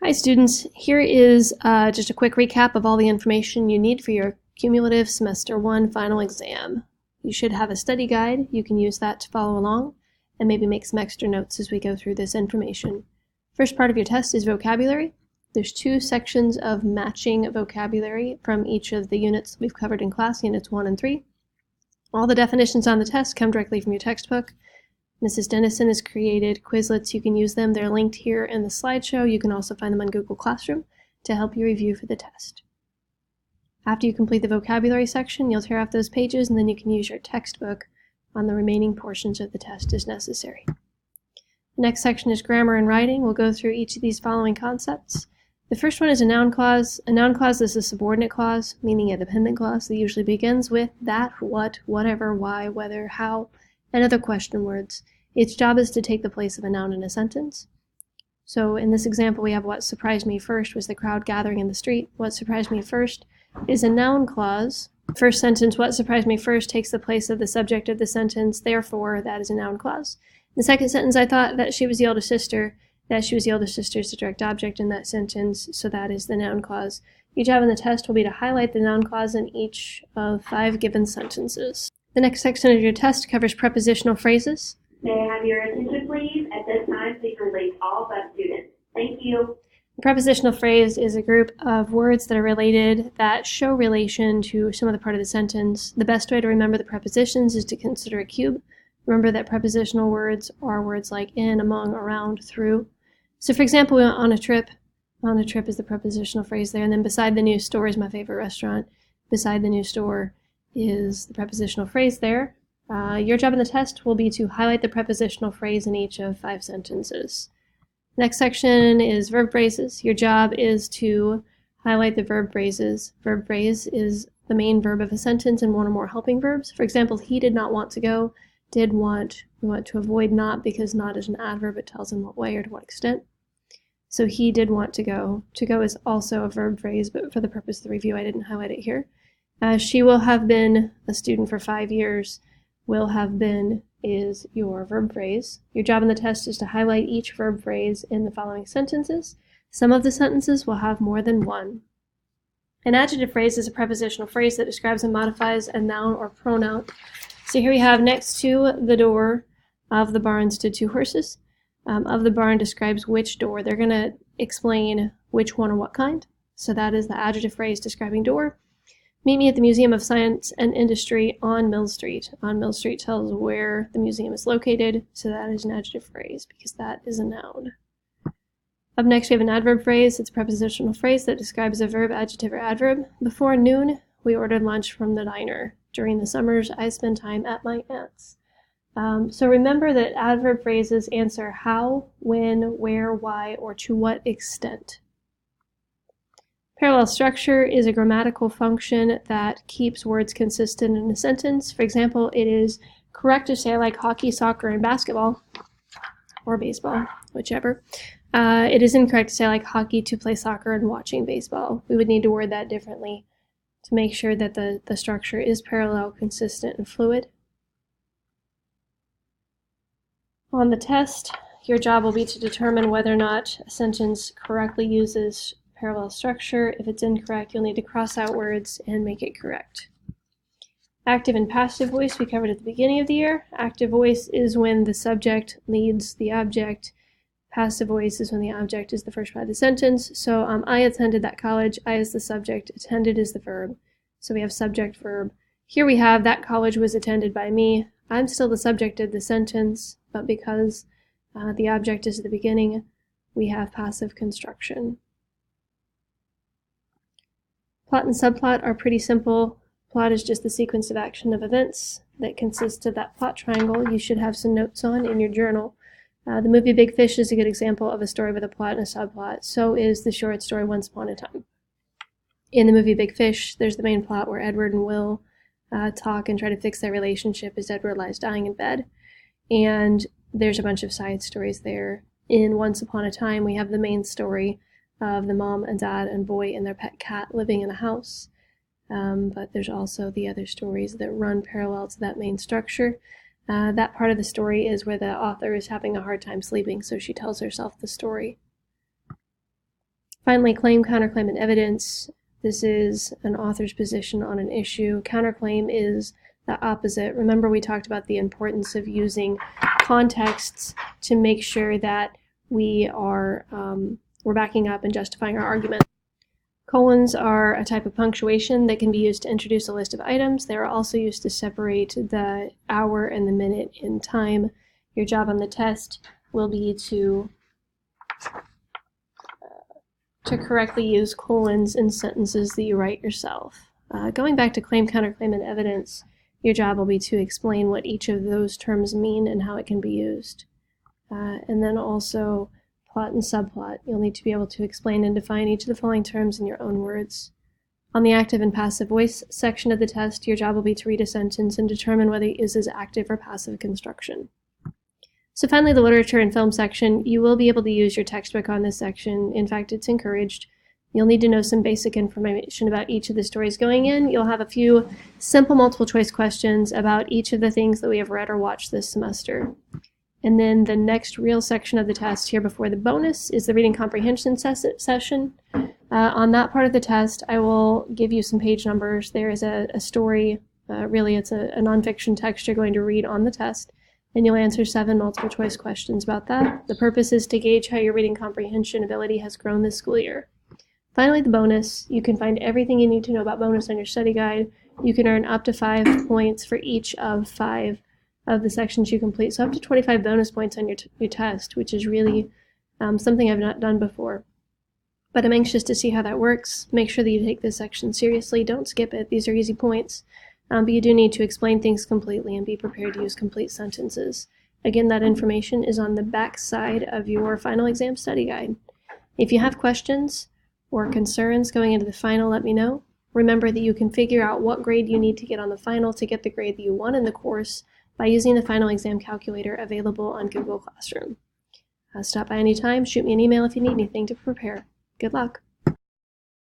Hi students, here is just a quick recap of all the information you need for your cumulative semester 1 final exam. You should have a study guide. You can use that to follow along and maybe make some extra notes as we go through this information. First part of your test is vocabulary. There's 2 sections of matching vocabulary from each of the units we've covered in class, units 1 and 3. All the definitions on the test come directly from your textbook. Mrs. Dennison has created Quizlets. You can use them. They're linked here in the slideshow. You can also find them on Google Classroom to help you review for the test. After you complete the vocabulary section, you'll tear off those pages and then you can use your textbook on the remaining portions of the test as necessary. The next section is grammar and writing. We'll go through each of these following concepts. The first one is a noun clause. A noun clause is a subordinate clause, meaning a dependent clause that usually begins with that, what, whatever, why, whether, how, and other question words. Its job is to take the place of a noun in a sentence. So in this example, we have what surprised me first was the crowd gathering in the street. What surprised me first is a noun clause. First sentence, what surprised me first, takes the place of the subject of the sentence. Therefore, that is a noun clause. The second sentence, I thought that she was the older sister. That she was the older sister is the direct object in that sentence, so that is the noun clause. Your job in the test will be to highlight the noun clause in each of 5 given sentences. The next section of your test covers prepositional phrases. May I have your attention, please? At this time, please release all bus students. Thank you. A prepositional phrase is a group of words that are related that show relation to some other part of the sentence. The best way to remember the prepositions is to consider a cube. Remember that prepositional words are words like in, among, around, through. So for example, we went on a trip. On a trip is the prepositional phrase there. And then beside the new store is my favorite restaurant. Beside the new store is the prepositional phrase there. Your job in the test will be to highlight the prepositional phrase in each of 5 sentences. Next section is verb phrases. Your job is to highlight the verb phrases. Verb phrase is the main verb of a sentence and one or more helping verbs. For example, he did not want to go. Did want, we want to avoid not because not is an adverb. It tells in what way or to what extent. So he did want to go. To go is also a verb phrase, but for the purpose of the review, I didn't highlight it here. She will have been a student for 5 years. Will have been is your verb phrase. Your job in the test is to highlight each verb phrase in the following sentences. Some of the sentences will have more than one. An adjective phrase is a prepositional phrase that describes and modifies a noun or pronoun. So here we have next to the door of the barn stood 2 horses. Of the barn describes which door. They're going to explain which one or what kind. So that is the adjective phrase describing door. Meet me at the Museum of Science and Industry on Mill Street. On Mill Street tells where the museum is located, so that is an adjective phrase because that is a noun. Up next we have an adverb phrase. It's a prepositional phrase that describes a verb, adjective, or adverb. Before noon, we ordered lunch from the diner. During the summers, I spend time at my aunt's. So remember that adverb phrases answer how, when, where, why, or to what extent. Parallel structure is a grammatical function that keeps words consistent in a sentence. For example, it is correct to say I like hockey, soccer, and basketball, or baseball, whichever. It is incorrect to say I like hockey, to play soccer, and watching baseball. We would need to word that differently to make sure that the structure is parallel, consistent, and fluid. On the test, your job will be to determine whether or not a sentence correctly uses parallel structure. If it's incorrect, you'll need to cross out words and make it correct. Active and passive voice we covered at the beginning of the year. Active voice is when the subject leads the object. Passive voice is when the object is the first part of the sentence. So I attended that college. I is the subject. Attended is the verb. So we have subject, verb. Here we have that college was attended by me. I'm still the subject of the sentence, but because the object is at the beginning, we have passive construction. Plot and subplot are pretty simple. Plot is just the sequence of action of events that consists of that plot triangle you should have some notes on in your journal. The movie Big Fish is a good example of a story with a plot and a subplot. So is the short story Once Upon a Time. In the movie Big Fish, there's the main plot where Edward and Will talk and try to fix their relationship as Edward lies dying in bed. And there's a bunch of side stories there. In Once Upon a Time, we have the main story of the mom and dad and boy and their pet cat living in a house. But there's also the other stories that run parallel to that main structure. That part of the story is where the author is having a hard time sleeping, so she tells herself the story. Finally, claim, counterclaim, and evidence. This is an author's position on an issue. Counterclaim is the opposite. Remember, we talked about the importance of using contexts to make sure that we're backing up and justifying our argument. Colons are a type of punctuation that can be used to introduce a list of items. They are also used to separate the hour and the minute in time. Your job on the test will be to correctly use colons in sentences that you write yourself. Going back to claim, counterclaim, and evidence, your job will be to explain what each of those terms mean and how it can be used. And then also plot and subplot. You'll need to be able to explain and define each of the following terms in your own words. On the active and passive voice section of the test, your job will be to read a sentence and determine whether it uses active or passive construction. So finally, the literature and film section, you will be able to use your textbook on this section. In fact, it's encouraged. You'll need to know some basic information about each of the stories going in. You'll have a few simple multiple choice questions about each of the things that we have read or watched this semester. And then the next real section of the test here before the bonus is the reading comprehension session. On that part of the test, I will give you some page numbers. There is a story, really it's a nonfiction text you're going to read on the test, and you'll answer 7 multiple choice questions about that. The purpose is to gauge how your reading comprehension ability has grown this school year. Finally, the bonus. You can find everything you need to know about bonus on your study guide. You can earn up to 5 points for each of 5 of the sections you complete. So up to 25 bonus points on your test, which is really something I've not done before. But I'm anxious to see how that works. Make sure that you take this section seriously. Don't skip it. These are easy points. But you do need to explain things completely and be prepared to use complete sentences. Again, that information is on the back side of your final exam study guide. If you have questions or concerns going into the final, let me know. Remember that you can figure out what grade you need to get on the final to get the grade that you want in the course by using the final exam calculator available on Google Classroom. Stop by anytime, shoot me an email if you need anything to prepare. Good luck.